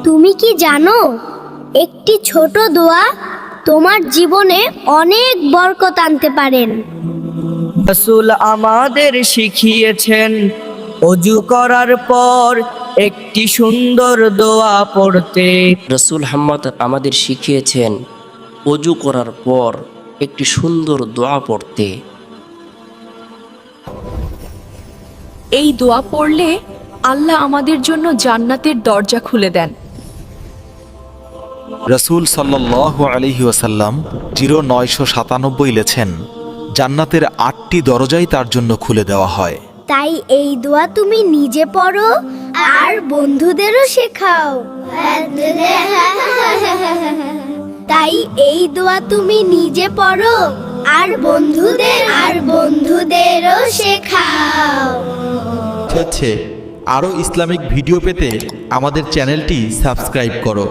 তুমি কি জানো একটি ছোট দোয়া তোমার জীবনে অনেক বরকত আনতে পারেন। রাসূল আমাদের শিখিয়েছেন ওযু করার পর একটি সুন্দর দোয়া পড়তে। রাসূল মুহাম্মদ আমাদের শিখিয়েছেন ওযু করার পর একটি সুন্দর দোয়া পড়তে। এই দোয়া পড়লে আল্লাহ আমাদের জন্য জান্নাতের দরজা খুলে দেন। রাসূল সাল্লাল্লাহু আলাইহি ওয়াসাল্লাম 0997 লেছেন, জান্নাতের 8টি দরজাই তার জন্য খুলে দেওয়া হয়। তাই এই দোয়া তুমি নিজে পড়ো আর বন্ধুদেরও শেখাও। তাই এই দোয়া তুমি নিজে পড়ো আর বন্ধুদেরও শেখাও। হচ্ছে আরও ইসলামিক ভিডিও পেতে আমাদের চ্যানেলটি সাবস্ক্রাইব করো।